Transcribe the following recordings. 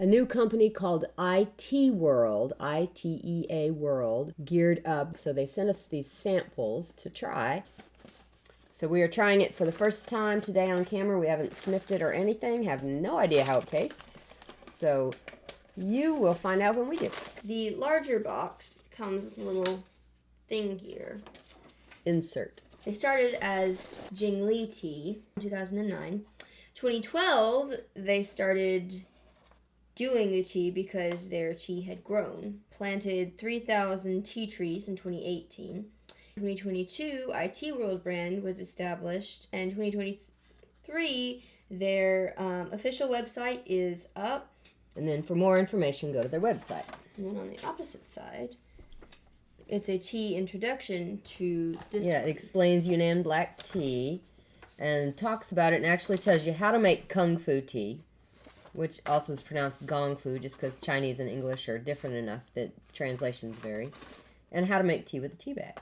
A new company called Iteaworld, ITEA World, geared up. So they sent us these samples to try. So we are trying it for the first time today on camera. We haven't sniffed it or anything, have no idea how it tastes. So you will find out when we do. The larger box comes with a little thing here. Insert. They started as Jingli tea in 2009. 2012, they started doing the tea because their tea had grown. Planted 3,000 tea trees in 2018. 2022, Iteaworld brand was established, and 2023, their official website is up. And then for more information, go to their website. And then on the opposite side, it's a tea introduction to this. Yeah, it explains Yunnan black tea and talks about it and actually tells you how to make Kung Fu tea, which also is pronounced Gong Fu just because Chinese and English are different enough that translations vary, and how to make tea with a tea bag.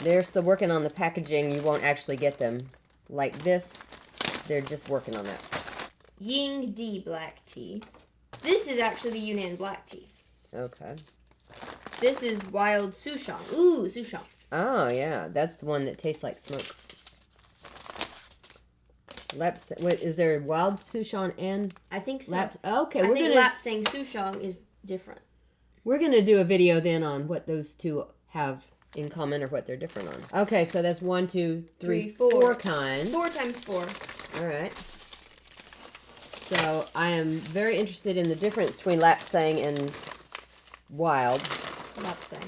They're still working on the packaging. You won't actually get them like this. They're just working on that. Ying Di black tea. This is actually the Yunnan black tea. Okay. This is wild Souchong. Ooh, Souchong. Oh, yeah. That's the one that tastes like smoke. What, is there wild Souchong and I think so. Okay, I think Lapsang Souchong is different. We're going to do a video then on what those two have in common or what they're different on. Okay, so that's 1, 2, 3, 4 kinds. 4 times 4. All right. So I am very interested in the difference between Lapsang and wild. Lapsang.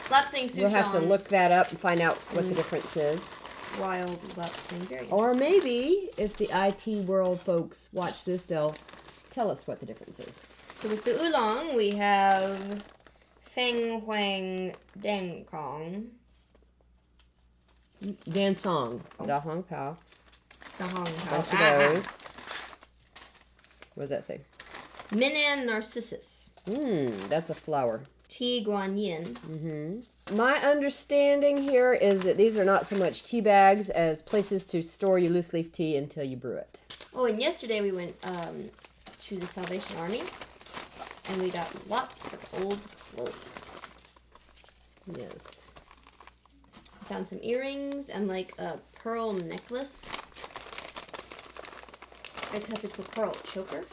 Lapsang Souchong. We'll have to look that up and find out what the difference is. Wild Lapsang. Very Or maybe if the IT World folks watch this, they'll tell us what the difference is. So with the oolong, we have Feng Huang Deng Kong. Dan Song. Da Hong Pao. Da Hong Bunch Pao. of those. What does that say? Minnan Narcissus. That's a flower. Tea Guan Yin. My understanding here is that these are not so much tea bags as places to store your loose leaf tea until you brew it. Oh, and yesterday we went to the Salvation Army, and we got lots of old clothes. Yes. Found some earrings and like a pearl necklace. Except it's a pearl choker.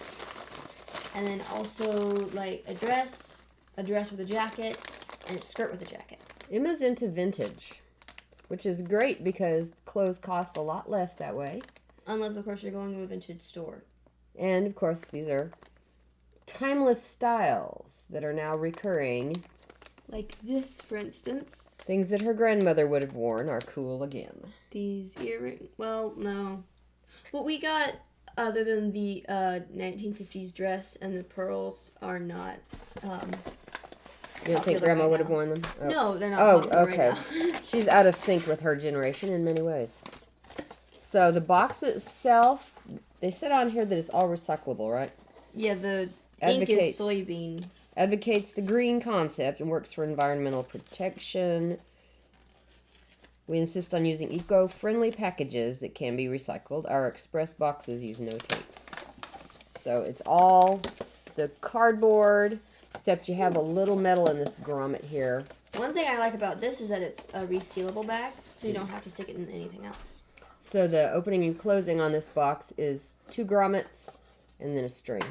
And then also like a dress with a jacket, and a skirt with a jacket. Emma's into vintage, which is great because clothes cost a lot less that way. Unless, of course, you're going to a vintage store. And, of course, these are timeless styles that are now recurring. Like this, for instance. Things that her grandmother would have worn are cool again. These earrings. Well, no. What we got, other than the 1950s dress and the pearls, are not You don't think Grandma would have worn them? Oh. No, they're not. Oh, okay. Right now. She's out of sync with her generation in many ways. So the box itself, they said on here that it's all recyclable, right? Yeah, the ink is soybean. Advocates the green concept and works for environmental protection. We insist on using eco-friendly packages that can be recycled. Our express boxes use no tapes. So it's all the cardboard, except you have a little metal in this grommet here. One thing I like about this is that it's a resealable bag, so you don't have to stick it in anything else. So the opening and closing on this box is 2 grommets and then a string.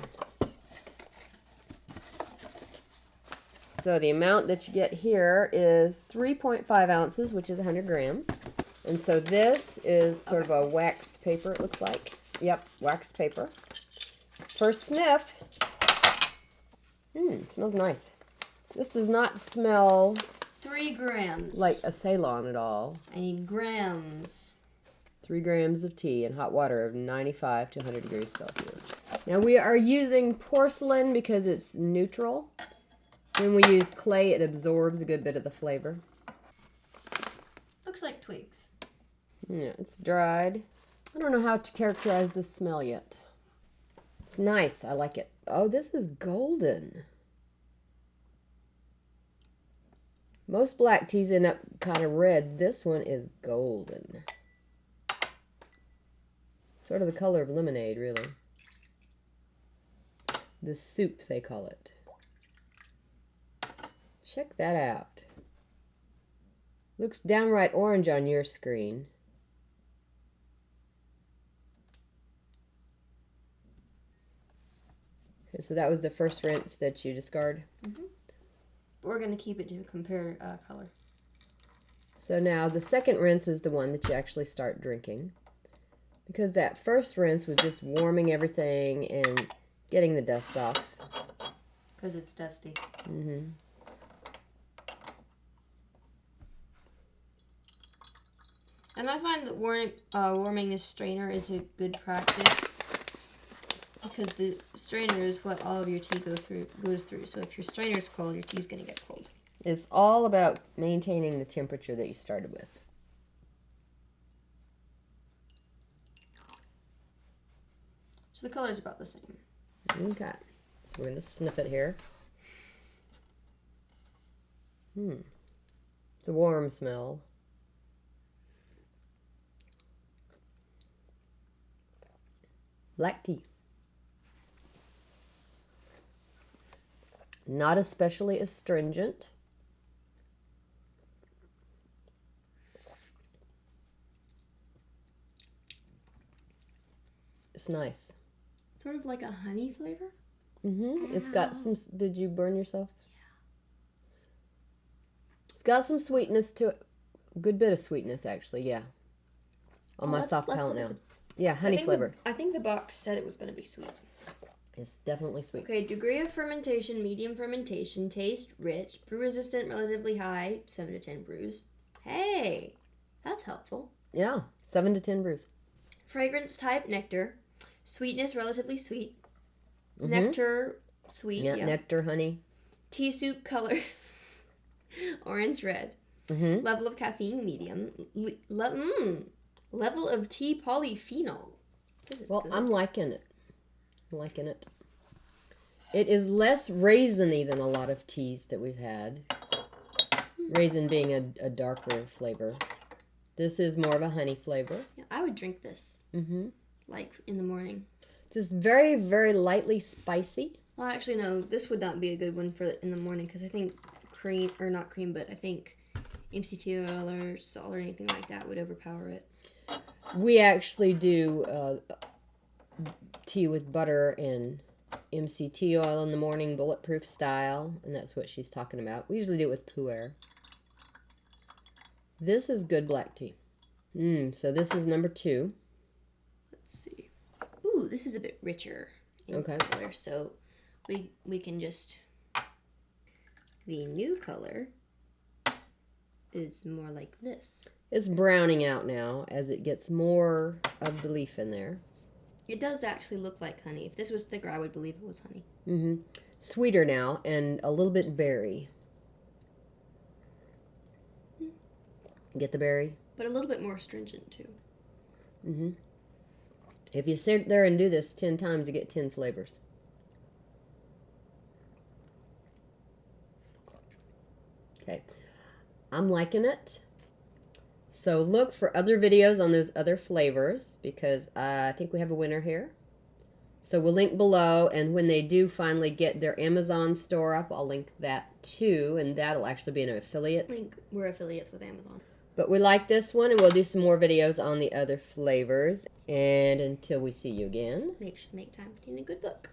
So the amount that you get here is 3.5 ounces, which is 100 grams. And so this is sort of a waxed paper, it looks like. Yep, waxed paper. First sniff. It smells nice. This does not smell 3 grams. like a Ceylon at all. I need grams. 3 grams of tea in hot water of 95 to 100 degrees Celsius. Now we are using porcelain because it's neutral. When we use clay, it absorbs a good bit of the flavor. Looks like twigs. Yeah, it's dried. I don't know how to characterize the smell yet. It's nice. I like it. Oh, this is golden. Most black teas end up kind of red. This one is golden. Sort of the color of lemonade, really. The soup, they call it. Check that out. Looks downright orange on your screen. Okay, so that was the first rinse that you discard. Mm-hmm. We're going to keep it to compare color. So now the second rinse is the one that you actually start drinking. Because that first rinse was just warming everything and getting the dust off. Because it's dusty. Mm-hmm. And I find that warming this strainer is a good practice. Because the strainer is what all of your tea goes through. So if your strainer is cold, your tea's going to get cold. It's all about maintaining the temperature that you started with. So the color's about the same. Okay. So we're going to snip it here. It's a warm smell. Black tea. Not especially astringent. It's nice. Sort of like a honey flavor? Mm-hmm. It's got some... Did you burn yourself? Yeah. It's got some sweetness to it. A good bit of sweetness, actually, yeah. On my soft palate now. Yeah, honey flavor. I think the box said it was going to be sweet. It's definitely sweet. Okay, degree of fermentation, medium fermentation, taste, rich, brew resistant, relatively high, 7 to 10 brews. Hey, that's helpful. Yeah, 7 to 10 brews. Fragrance type, nectar. Sweetness, relatively sweet. Nectar, sweet. Yeah, nectar, honey. Tea soup color, orange, red. Level of caffeine, medium. Level of tea polyphenol. Well, I'm liking it. It is less raisiny than a lot of teas that we've had. Raisin being a darker flavor. This is more of a honey flavor. Yeah, I would drink this. Like in the morning. Just very, very lightly spicy. Well, actually, no. This would not be a good one for in the morning because I think I think MCT oil or salt or anything like that would overpower it. We actually do tea with butter and MCT oil in the morning, bulletproof style, and that's what she's talking about. We usually do it with pu'er. This is good black tea. So this is number 2. Let's see. Ooh, this is a bit richer in color, so we can just... The new color is more like this. It's browning out now as it gets more of the leaf in there. It does actually look like honey. If this was thicker, I would believe it was honey. Sweeter now and a little bit berry. Get the berry? But a little bit more astringent, too. If you sit there and do this 10 times, you get 10 flavors. Okay. I'm liking it. So look for other videos on those other flavors because I think we have a winner here. So we'll link below, and when they do finally get their Amazon store up, I'll link that too, and that'll actually be an affiliate. We're affiliates with Amazon. But we like this one, and we'll do some more videos on the other flavors. And until we see you again, Make time for reading a good book.